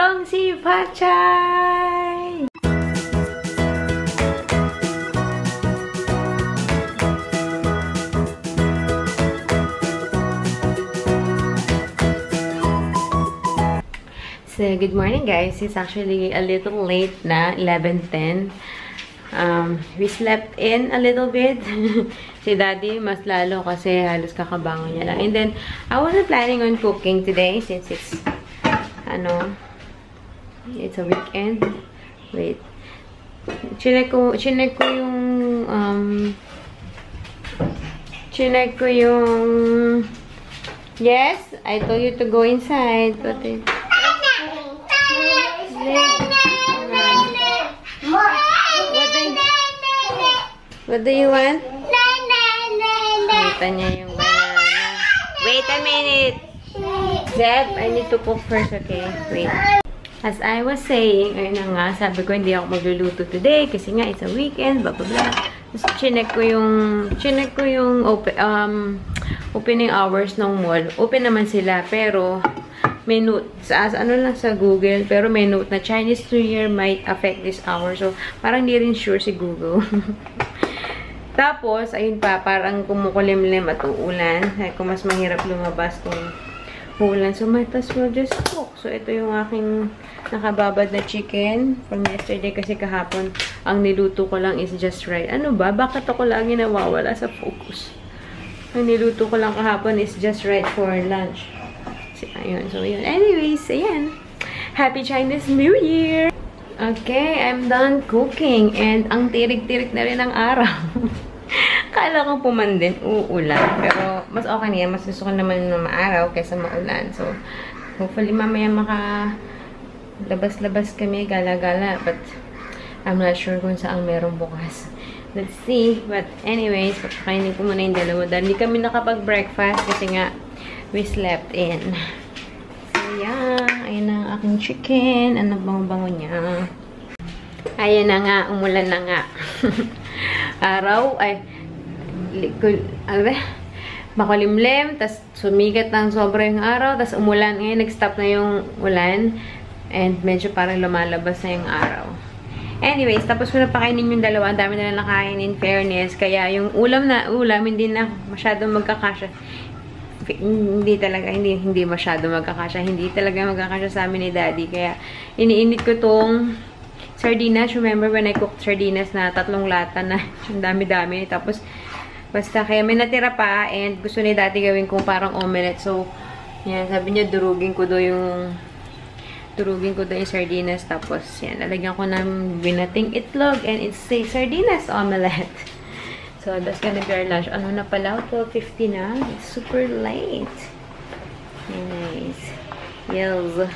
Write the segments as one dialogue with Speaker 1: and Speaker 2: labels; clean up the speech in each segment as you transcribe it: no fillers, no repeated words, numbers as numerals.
Speaker 1: Itong si Pachay! So, good morning guys. It's actually a little late na, 11:10. We slept in a little bit. Si Daddy, mas lalo kasi halos kakabangon niya lang. And then, I wasn't planning on cooking today since it's, it's a weekend. Wait. Chinek ko yung, yes, I told you to go inside. But what do you want? Kita niya yung banana. Wait a minute! Zeb, I need to cook first, okay? Wait. As I was saying, ayun na nga, sabi ko hindi ako magluluto today kasi nga it's a weekend, blah blah blah. Tapos chinek ko yung opening hours ng mall. Open naman sila, pero may note, sa Google, pero may note na Chinese New Year might affect this hour. So, parang di rin sure si Google. Tapos, ayun pa, parang kumukulimlim at uulan. Kung mas mahirap lumabas kung uulan. So, might as well just cook. So, ito yung aking nakababad na chicken from yesterday kasi kahapon ang niluto ko lang is just right. Ano ba? Bakit ako lagi nawawala sa focus? Ang niluto ko lang kahapon is just right for lunch. Ayun, so yun. Anyways, ayan. Happy Chinese New Year! Okay, I'm done cooking. And ang tirik-tirik na rin ang araw. Kala ko pumandin, uulan. Pero mas okay na yan. Mas gusto ko naman na maaraw kaysa maulan. So, hopefully mamaya labas-labas kami, gala-gala. But, I'm not sure kung saan meron bukas. Let's see. But anyways, pagkakainin ko muna yung dalawa. Dahil hindi kami nakapag-breakfast kasi nga, we slept in. So, yeah. Ayan na ang aking chicken. Ang bango-bango niya. Ayan na nga. Umulan na nga. Araw. Ay, makulimlim. Tapos, sumigat ng sobra yung araw. Tapos, umulan. Ngayon, nag-stop na yung ulan. And, medyo parang lumalabas na yung araw. Anyways, tapos ko na pakainin yung dalawa. Ang dami na nakain in fairness. Kaya, yung ulam, hindi na masyadong magkakasya. Hindi masyado magkakasya. Hindi talaga magkakasya sa amin ni Daddy. Kaya, iniinit ko tong sardinas. Remember when I cooked sardinas na 3 lata na yung dami-dami. Tapos, basta kaya may natira pa and gusto ni Daddy gawin kong parang omelette. So, yan, sabi niya durugin ko do yung sardinas. Tapos, yan, lalagyan ko ng binating itlog and it's a sardinas omelette. So, that's gonna be our lunch. Ano na pala? 12:50 na. It's super late. Nice. Yes.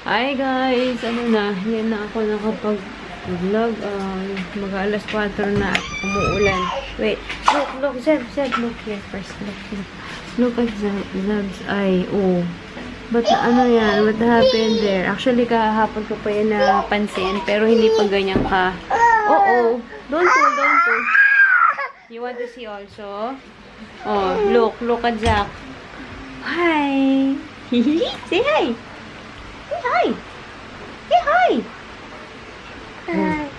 Speaker 1: Hi, guys. Ano na? Yan na ako nakapag-vlog. Mag-alas 4 na at umuulan. Wait. Look. Zeb. Look here first. Look at Zeb's eye. Oh. But ano yan? What happened there? Actually, kahapon ko pa yan napansin. Pero hindi pa ganyan ka. Oh. Don't pull. You want to see also? Oh, look at Jack. Hi. Say hi. Say hi. Say hi. Hi.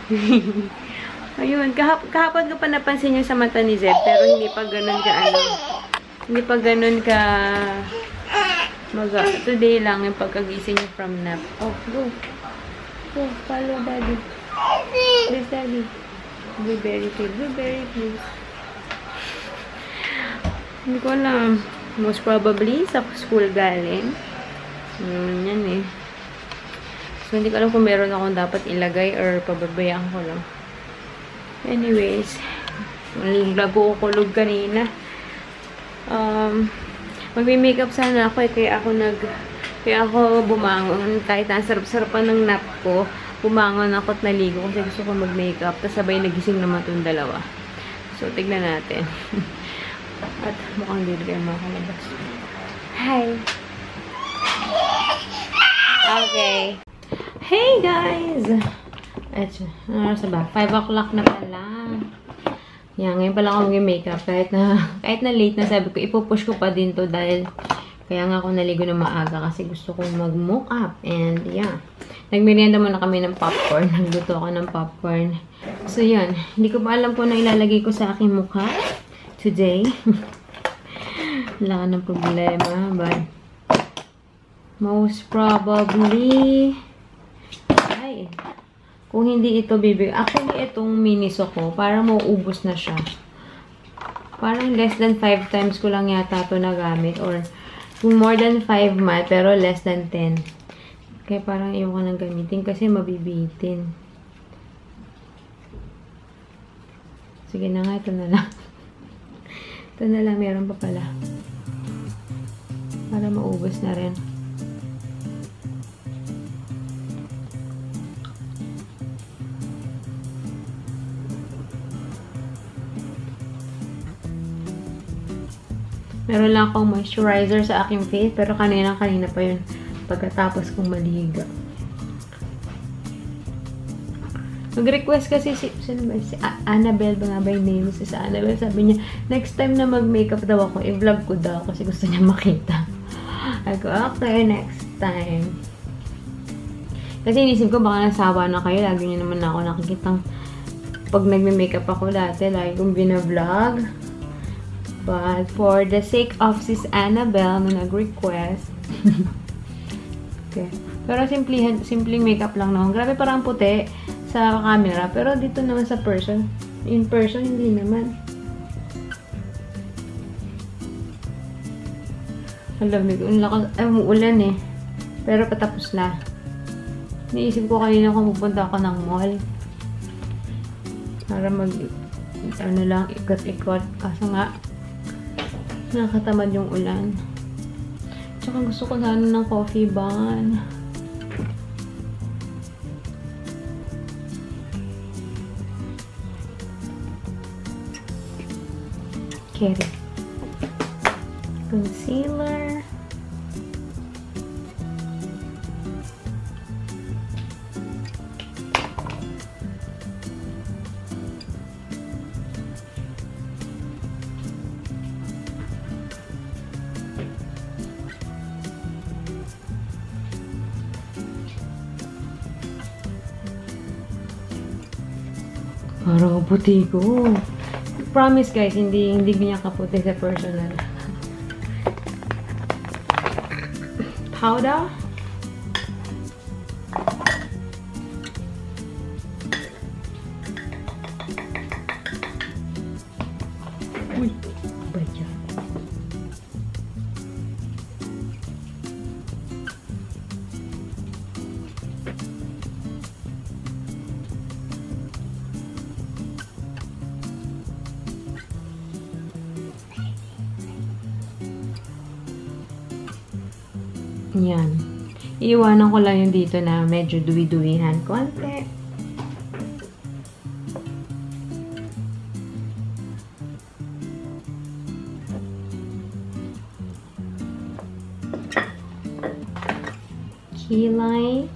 Speaker 1: Ayun, kahapon ko pa napansin yung sa mata ni Zeb, pero hindi pa ganun ka today lang yung pagkagising niya from nap. Oh, go, follow Daddy. Please, Daddy. Blueberry, please. Hindi ko alam. Most probably, sa school galing. Yan eh. So, hindi ko alam kung meron akong dapat ilagay or pababayaan ko lang. Anyways, lago ko kulog kanina. Magme-makeup sana ako eh. Kaya ako bumangon. Kahit ang sarap-sarapan ng nap ko, bumangon ako at naligo kasi gusto ko mag-makeup. Tapos sabay nagising naman itong dalawa. So, tignan natin. At mukhang hindi kayo makalabas. Hi! Okay. Hey, guys! Ano ba? 5 o'clock na pala. Yan, ngayon pala ako mag-makeup. Kahit na late na sabi ko, ipupush ko pa din to dahil Kaya nga ako naligo ng maaga kasi gusto kong mag-mock up. And yeah. Nagmerienda muna kami ng popcorn. Nagluto ako ng popcorn. So yun. Hindi ko pa alam kung ano ilalagay ko sa aking mukha today. Wala ka ng problema. But most probably ay, kung hindi ito bibig. Actually, itong miniso ko, parang mauubos na siya. Parang less than 5 times ko lang yata ito nagamit. Or more than 5 mat, pero less than 10. Kaya parang ayoko nang gamitin kasi mabibitin. Sige na nga, ito na lang. Ito na lang, meron pa pala. Para maubos na rin. Meron lang akong moisturizer sa aking face, pero kanina pa yun pagkatapos kong maligo. Nag-request kasi si Annabelle ba nga ba yung name? Si Annabelle, sabi niya, next time na mag-makeup daw ako, i-vlog ko daw kasi gusto niya makita. I go, okay, next time. Kasi inisip ko, baka nasawa na kayo. Lagi niyo naman ako nakikitang pag nagme-makeup ako dati, lagi kong binavlog. But for the sake of sis Annabelle na nag-request. Okay. Pero simpleng makeup lang naman. Grabe parang puti sa camera. Pero dito naman sa person. In person, hindi naman. Malamig. Umuulan eh. Pero patapos na. Naisip ko kanina kung pupunta ako ng mall. Para ikot-ikot. Kaso nga, nakakatamad yung ulan. Tsaka gusto ko sana ng coffee bun. Carry. Concealer. Parang puti ko. Promise guys, hindi niya kaputi sa personal. Powder. Uy, ba yan? Yan. Iiwanan ko lang yung dito na medyo duwi-duwihan. Konti. Keyline.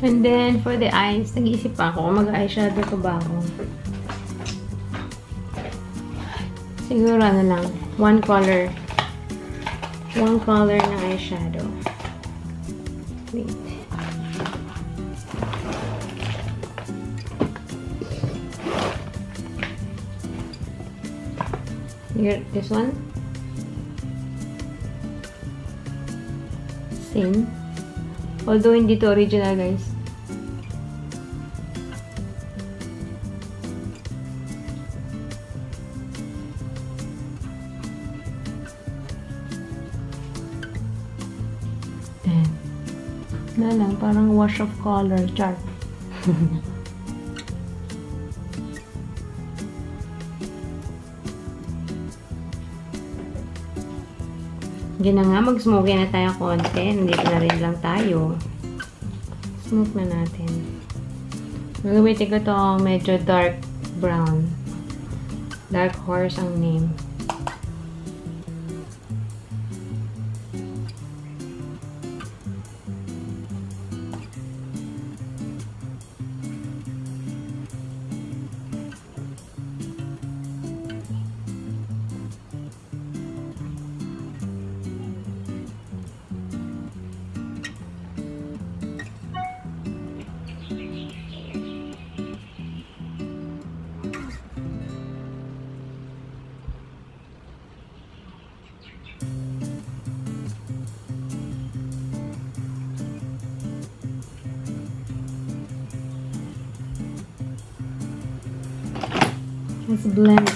Speaker 1: And then, for the eyes, nag-iisip ako kung mag-eyeshadow ko ba ako. Siguro ano lang, one color na eyeshadow. Wait. Here, this one. Same. Although hindi to original, guys. Then, na lang, parang wash of color, char. Diyan na nga, mag-smoke na tayo konti. Nandito na rin lang tayo. Smoke na natin. Gagamitin ko ito medyo dark brown. Dark Horse ang name. Let's blend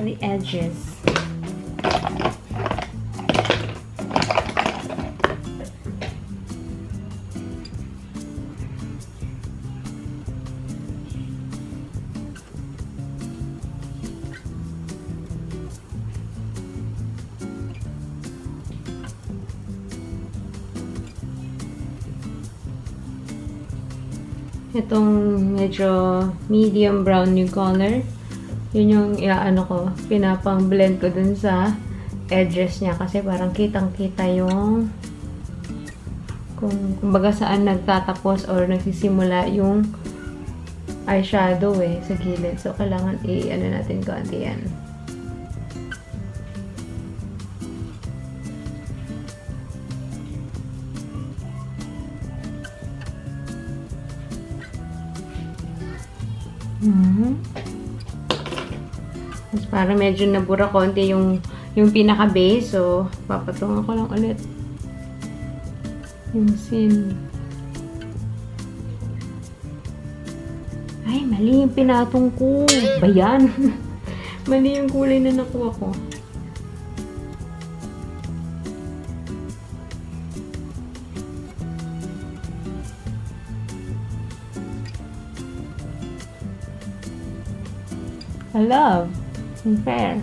Speaker 1: the edges. Itong medyo medium brown yung color. Yun yung iaano ko, pinapang blend ko dun sa edges niya kasi parang kitang-kita yung kumbaga saan nagtatapos or nagsisimula yung eyeshadow sa gilid. So, kailangan i-ano natin konti yan. Para medyo nabura konti yung pinaka-base. So, papatungan ko lang ulit yung sin. Ay, mali yung pinatong ko. Bayan. Mali yung kulay na nakuha ko. I love. Unfair.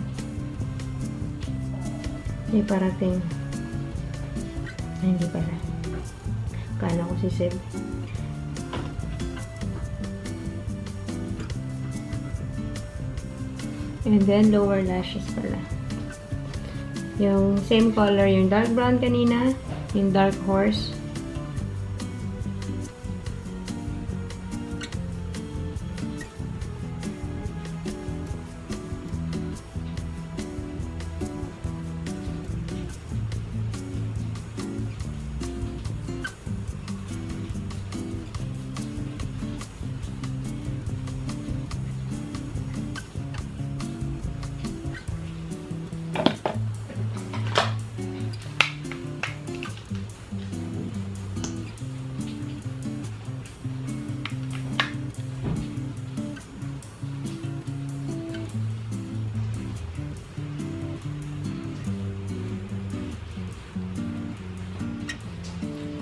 Speaker 1: Hindi parating. Ay, hindi pala. Kala ko si Seb. And then, lower lashes pala. Yung same color, yung dark brown kanina, yung Dark Horse.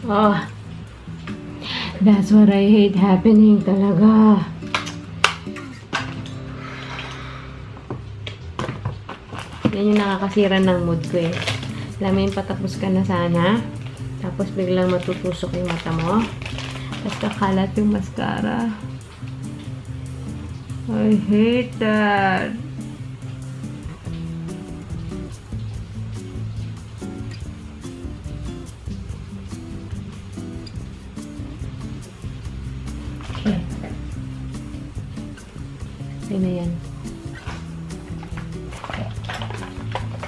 Speaker 1: Oh, that's what I hate happening talaga. Yan yung nakakasira ng mood ko Alam mo patapos ka na sana. Tapos biglang matutusok yung mata mo. Tapos kakalat yung mascara. I hate that. Okay. Yun na yan.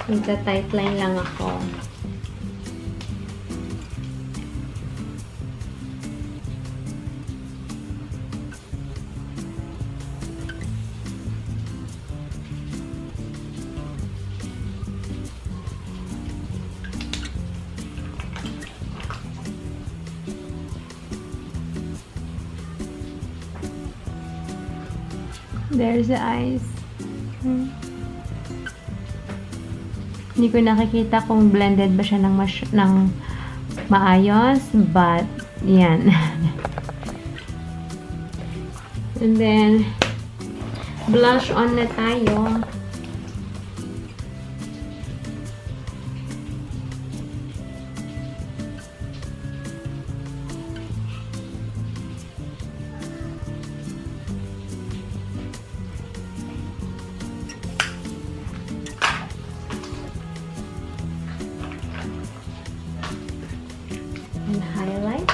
Speaker 1: Magta-tight line lang ako. There's the eyes. Hindi ko nakikita kung blended ba siya ng maayos, but yan. And then blush on na tayo. And highlight.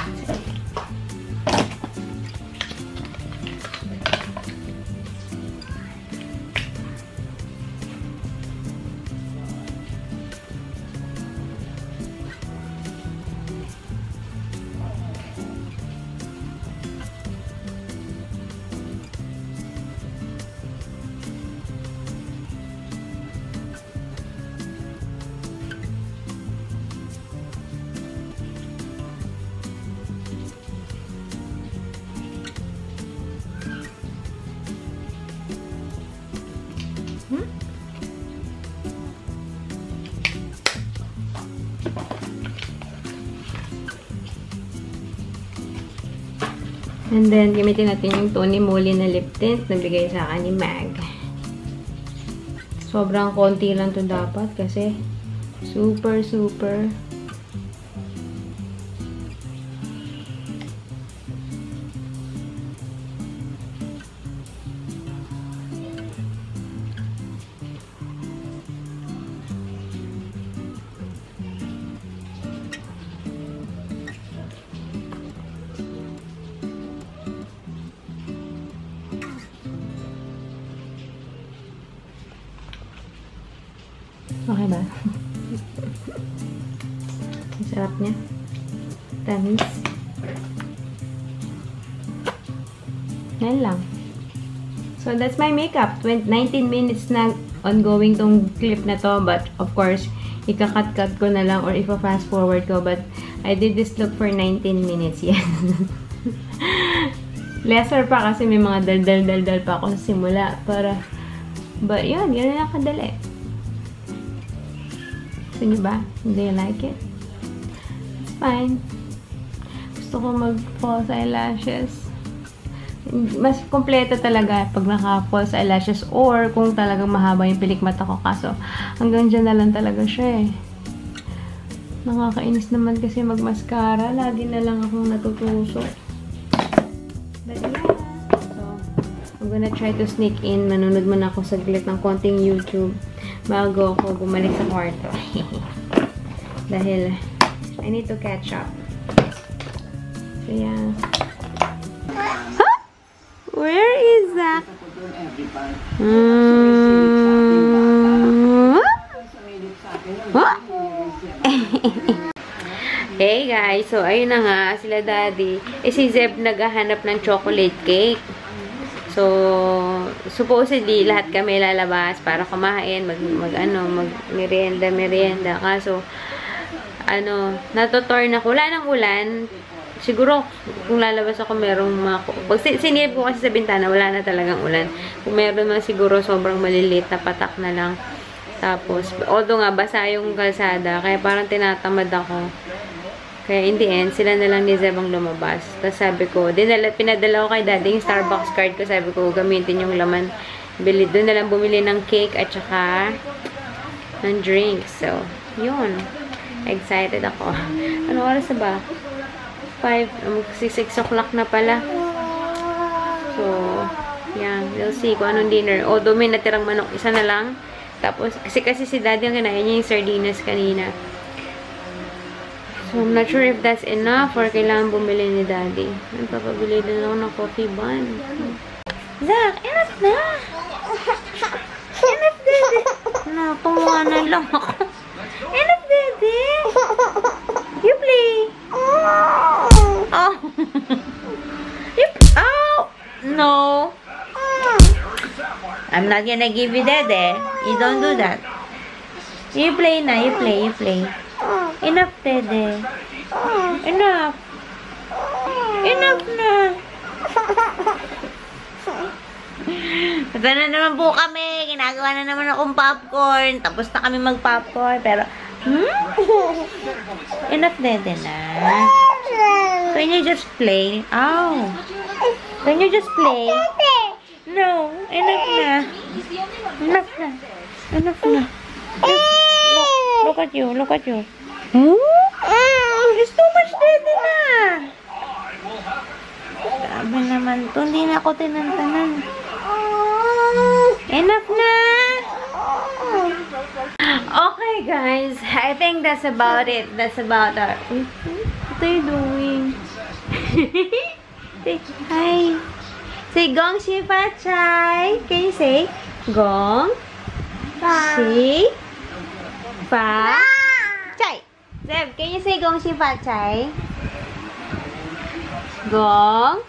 Speaker 1: And then, gamitin natin yung Tony Moly na lip tint na bigay sa akin ni Mag. Sobrang konti lang to dapat kasi super. Okay ba? Ang sarap niya. Tamis. Yan lang. So, that's my makeup. 19 minutes na ongoing tong clip na to. But, of course, ika-cut-cut ko na lang or ipa-fast forward ko. But, I did this look for 19 minutes. Yes. Lesser pa kasi may mga dal-dal pa ako sa simula. But, yun. Ganun lang kadali. Gusto niyo ba? Do you like it? It's fine. Gusto ko mag-false eyelashes. Mas kompleto talaga pag naka-false eyelashes or kung talagang mahaba yung pilik mata ko. Kaso, hanggang dyan na lang talaga siya eh. Nakakainis naman kasi mag-mascara. Lagi na lang akong natutusok. But yeah. So, I'm gonna try to sneak in. Manunod muna ako saglit ng konting YouTube bago ako bumalik sa kwarto. Dahil, I need to catch up. So, yeah. Huh? Where is that? Huh? Hey guys, so ayun na nga, sila daddy. Si Zeb naghahanap ng chocolate cake. So, supposedly, lahat kami lalabas para kumain, merienda. Kaso, natutorn ako. Wala ng ulan. Siguro, kung lalabas ako, merong pag sinilip ko kasi sa bintana, wala na talagang ulan. Kung meron man siguro, sobrang maliliit na patak na lang. Tapos, although nga, basa yung kalsada, kaya parang tinatamad ako. Kaya in the end, sila na lang ni Zeb ang lumabas. Tapos sabi ko, pinadala ko kay daddy yung Starbucks card ko. Sabi ko, gamitin yung laman. Doon na lang bumili ng cake at saka ng drinks. So, yun. Excited ako. Ano oras na ba? 6 o'clock na pala. So, yeah. We'll see kung anong dinner. Although may natirang manok, isa na lang. Tapos, kasi si daddy ang kinain niya yung sardinas kanina. So, I'm not sure if that's enough or kailangan bumili ni Daddy. Nagpapabili din ako ng coffee bun. Zach, enough na! Enough, Daddy! Nakuha na lang ako. Enough, Daddy! You play! Oh! Oh! No! I'm not gonna give you Daddy. You don't do that. You play na, you play, you play. Enough, Dede. Enough. Enough na. Ito na naman po kami. Ginagawa na naman akong popcorn. Tapos na kami mag-popcorn. Pero, enough, Dede na. Can you just play? Oh. Can you just play? No. Enough na. Enough na. Enough na. Look at you. Look at you. It's too much, Daddy na. Sabi naman to. Hindi na ako tinantanan. Enough na. Okay, guys. I think that's about it. That's about our... What are you doing? Say hi. Say Gong Shi Fa Chai. Can you say Gong Shi Fa Chai? Zeb, can you say Gong Shi Fa Chai? Gong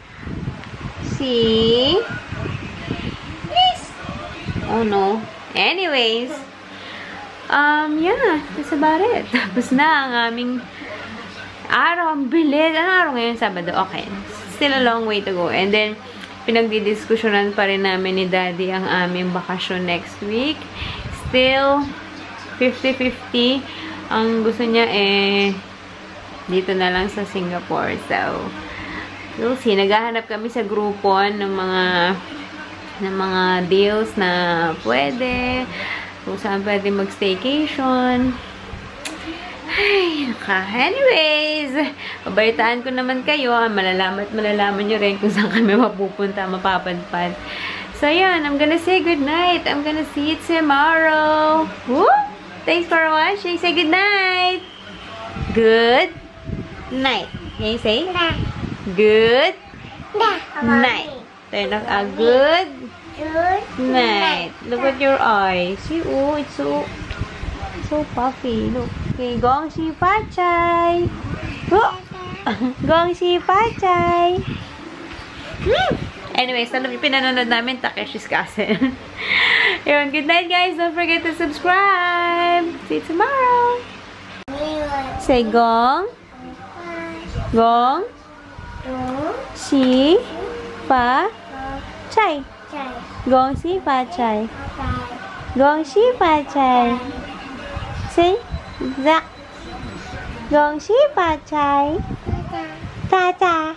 Speaker 1: Shi. Please. Oh no. Anyways, yeah, that's about it. Tapos na ang aming araw. Ang bilis. Ano araw ngayon? Sabado. Okay. Still a long way to go. And then, pinagdidiskusyonan pa rin namin ni Daddy ang aming bakasyon next week. Still, 50-50. Ang gusto niya dito na lang sa Singapore. So, we'll see. Naghahanap kami sa Groupon ng mga deals na pwede. Kung saan pwede mag-staycation. Ay, anyways, babalitaan ko naman kayo. Malalaman nyo rin kung saan kami mapupunta, mapapadpad. So, yan. I'm gonna say goodnight. I'm gonna see you tomorrow. Woo! Thanks for watching. Say goodnight. Good night. Can you say? Good night. Turn off a good night. Look at your eyes. See, oh, it's so puffy. Look. Okay, Gong Shi Fa Chai. Oh! Gong Shi Fa Chai. Anyways, alam niyo, pinanonood namin Takeshi's Castle. Yun, good night, guys. Don't forget to subscribe. See you tomorrow. Say Gong. Gong. Shi Fa Chai. Gong Shi Fa Chai. Gong Shi Fa Chai. Say Zach. Gong Shi Fa Chai. Ta ta.